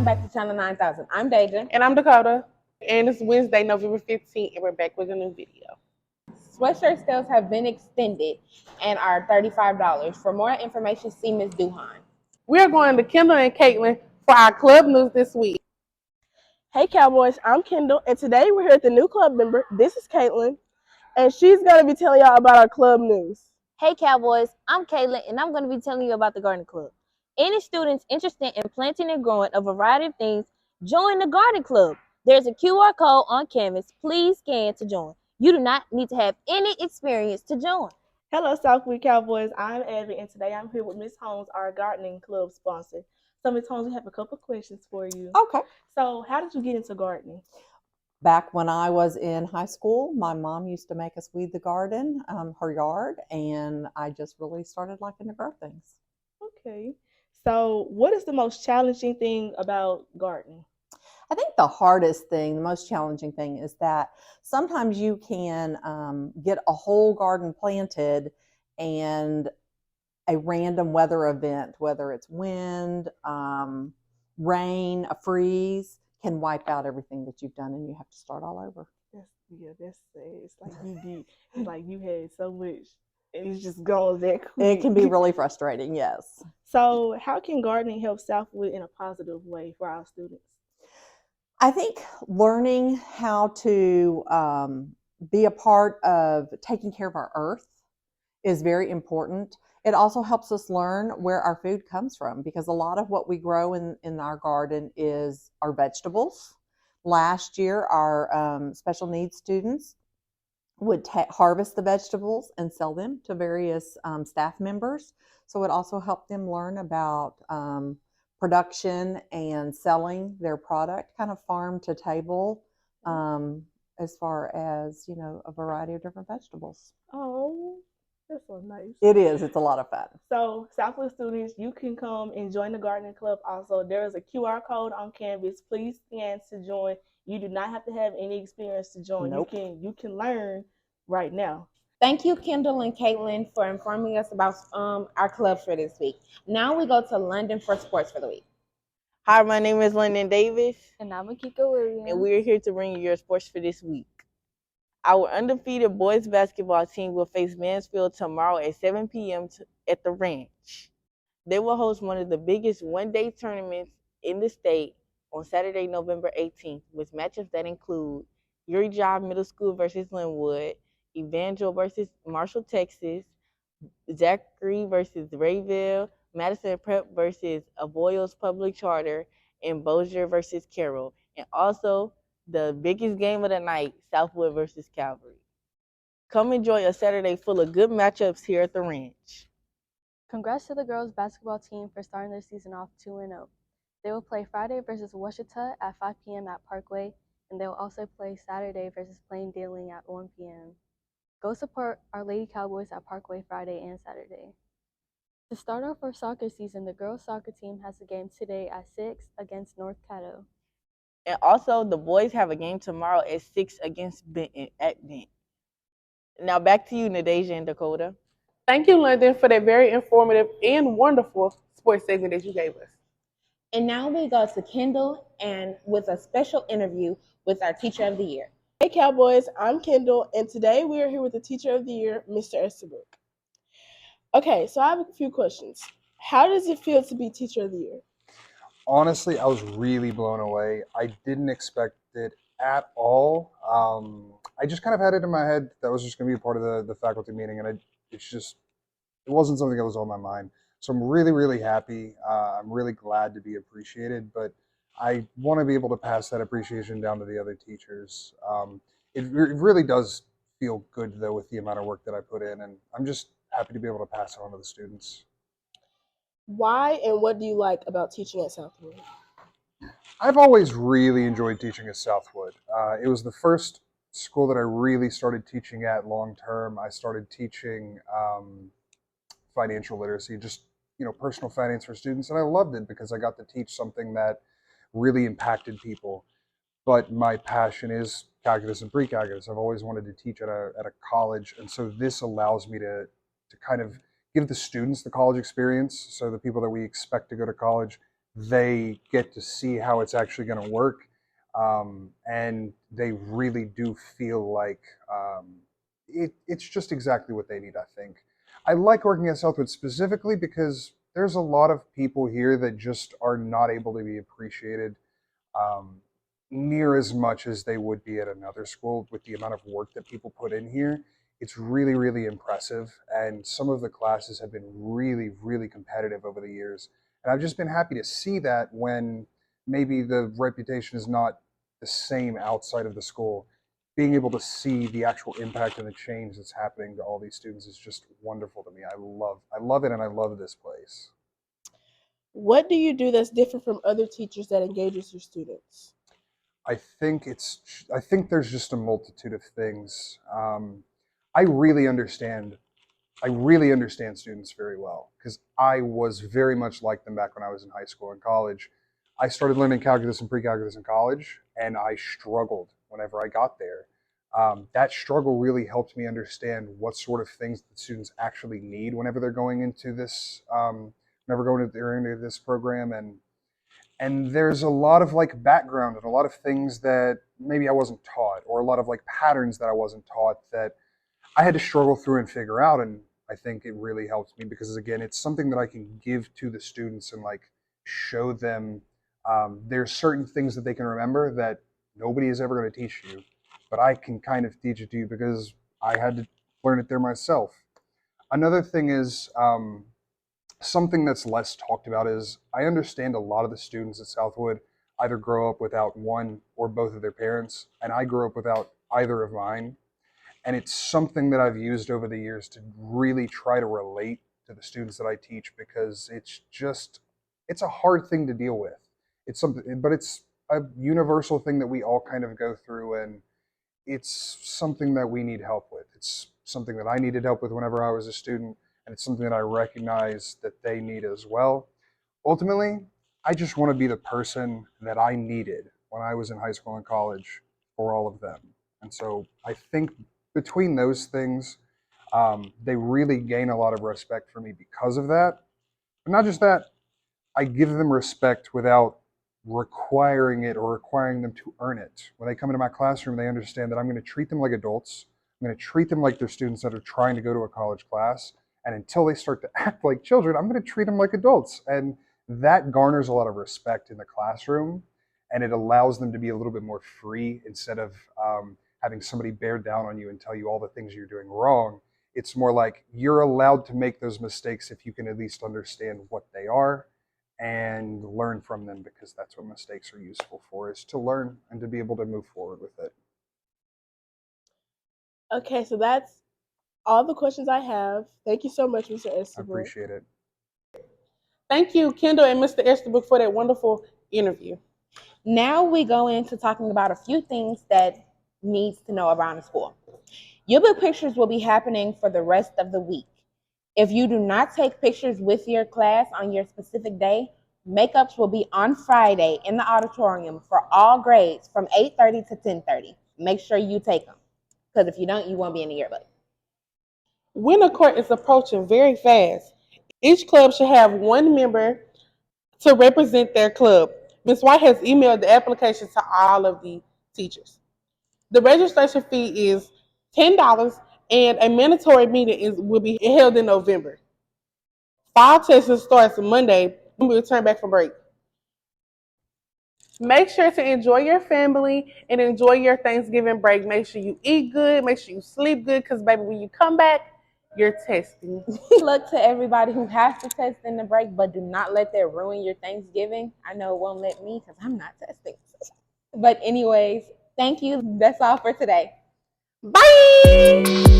welcome back to Channel 9000. I'm Nadeija. And I'm Dakota. And it's Wednesday, November 15th, and we're back with a new video. Sweatshirt sales have been extended and are $35. For more information, see Ms. Duhan. We're going to Kendall and Caitlin for our club news this week. Hey Cowboys, I'm Kendall, and today we're here with the new club member. This is Caitlin, and she's going to be telling y'all about our club news. Hey Cowboys, I'm Caitlin, and I'm going to be telling you about the Garden Club. Any students interested in planting and growing a variety of things, join the Garden Club. There's a QR code on canvas. Please scan to join. You do not need to have any experience to join. Hello Southwood Cowboys, I'm Abby, and today I'm here with Miss Holmes, our gardening club sponsor. So Miss Holmes, we have a couple questions for you. Okay. So how did you get into gardening? Back when I was in high school, my mom used to make us weed the garden, her yard, and I just really started liking to grow things. Okay. So what is the most challenging thing about gardening? I think the hardest thing, the most challenging thing is that sometimes you can get a whole garden planted and a random weather event, whether it's wind, rain, a freeze, can wipe out everything that you've done and you have to start all over. That's sad. It's like you had so much and it's just gone that quick. It can be really frustrating, yes. So how can gardening help Southwood in a positive way for our students? I think learning how to be a part of taking care of our earth is very important. It also helps us learn where our food comes from, because a lot of what we grow in our garden is our vegetables. Last year, our special needs students would harvest the vegetables and sell them to various staff members. So it also helped them learn about production and selling their product, kind of farm to table, as far as, you know, a variety of different vegetables. Oh, that's so nice. It is. It's a lot of fun. So Southwood students, you can come and join the gardening club also. There is a QR code on canvas. Please scan to join. You do not have to have any experience to join. Nope. You can learn right now. Thank you, Kendall and Caitlin, for informing us about our clubs for this week. Now we go to Londyn for sports for the week. Hi, my name is Londyn Davis. And I'm Akiko Williams. And we're here to bring you your sports for this week. Our undefeated boys basketball team will face Mansfield tomorrow at 7 p.m. at the Ranch. They will host one of the biggest one-day tournaments in the state on Saturday, November 18th, with matchups that include Erie Job Middle School versus Linwood, Evangel versus Marshall, Texas, Zachary versus Rayville, Madison Prep versus Avoyelles Public Charter, and Bossier versus Carroll. And also the biggest game of the night, Southwood versus Calvary. Come enjoy a Saturday full of good matchups here at the Ranch. Congrats to the girls basketball team for starting their season off 2-0. They will play Friday versus Washita at 5 p.m. at Parkway, and they will also play Saturday versus Plain Dealing at 1 p.m. Go support our Lady Cowboys at Parkway Friday and Saturday. To start off our soccer season, the girls soccer team has a game today at 6 against North Caddo. And also, the boys have a game tomorrow at 6 against Benton at Benton. Now back to you, Nadeija and Dakota. Thank you, Londyn, for that very informative and wonderful sports segment that you gave us. And now we go to Kendall and with a special interview with our Teacher of the Year. Hey Cowboys, I'm Kendall, and today we are here with the Teacher of the Year, Mr. Estabrook. Okay, so I have a few questions. How does it feel to be Teacher of the Year? Honestly, I was really blown away. I didn't expect it at all. I just kind of had it in my head that was just going to be a part of the faculty meeting, and it wasn't something that was on my mind. So I'm really, really happy. I'm really glad to be appreciated, but I want to be able to pass that appreciation down to the other teachers. It really does feel good, though, with the amount of work that I put in, and I'm just happy to be able to pass it on to the students. Why and what do you like about teaching at Southwood? I've always really enjoyed teaching at Southwood. It was the first school that I really started teaching at long term. I started teaching financial literacy, just personal finance for students, and I loved it because I got to teach something that really impacted people. But my passion is calculus and pre-calculus. I've always wanted to teach at a college, and so this allows me to kind of give the students the college experience, so the people that we expect to go to college they get to see how it's actually going to work, and they really do feel like it's just exactly what they need, I think. I like working at Southwood specifically because there's a lot of people here that just are not able to be appreciated um, near as much as they would be at another school with the amount of work that people put in here. It's really, really impressive. And some of the classes have been really, really competitive over the years. And I've just been happy to see that when maybe the reputation is not the same outside of the school. Being able to see the actual impact and the change that's happening to all these students is just wonderful to me. I love it, and I love this place. What do you do that's different from other teachers that engages your students? I think there's just a multitude of things. I really understand I really understand students very well because I was very much like them back when I was in high school and college. I started learning calculus and pre-calculus in college, and I struggled whenever I got there. That struggle really helped me understand what sort of things the students actually need whenever they're going into this, they're into this program, and there's a lot of like background and a lot of things that maybe I wasn't taught, or a lot of like patterns that I wasn't taught that I had to struggle through and figure out. And I think it really helped me because, again, it's something that I can give to the students and like show them there's certain things that they can remember that nobody is ever going to teach you, but I can kind of teach it to you because I had to learn it there myself. Another thing is something that's less talked about is I understand a lot of the students at Southwood either grow up without one or both of their parents, and I grew up without either of mine. And it's something that I've used over the years to really try to relate to the students that I teach because it's a hard thing to deal with. It's something, but it's a universal thing that we all kind of go through, and it's something that we need help with. It's something that I needed help with whenever I was a student, and it's something that I recognize that they need as well. Ultimately, I just want to be the person that I needed when I was in high school and college for all of them. And so I think between those things, they really gain a lot of respect for me because of that. But not just that, I give them respect without requiring it or requiring them to earn it. When they come into my classroom, they understand that I'm going to treat them like adults. I'm going to treat them like they're students that are trying to go to a college class. And until they start to act like children, I'm going to treat them like adults. And that garners a lot of respect in the classroom. And it allows them to be a little bit more free instead of having somebody bear down on you and tell you all the things you're doing wrong. It's more like you're allowed to make those mistakes if you can at least understand what they are and learn from them, because that's what mistakes are useful for, is to learn and to be able to move forward with it. Okay, so that's all the questions I have. Thank you so much, Mr. I Estabrook. appreciate it. Thank you, Kendall and Mr. Estabrook, for that wonderful interview. Now we go into talking about a few things that needs to know around the school. Yearbook pictures will be happening for the rest of the week. If you do not take pictures with your class on your specific day, makeups will be on Friday in the auditorium for all grades from 8:30 to 10:30. Make sure you take them, because if you don't, you won't be in the yearbook. Winter court is approaching very fast. Each club should have one member to represent their club. Ms. White has emailed the application to all of the teachers. The registration fee is $10, and a mandatory meeting will be held in November. Fall testing starts Monday when we return back from break. Make sure to enjoy your family and enjoy your Thanksgiving break. Make sure you eat good, make sure you sleep good, because baby, when you come back, you're testing. Good luck to everybody who has to test in the break, but do not let that ruin your Thanksgiving. I know it won't let me because I'm not testing. But anyways, thank you. That's all for today. Bye!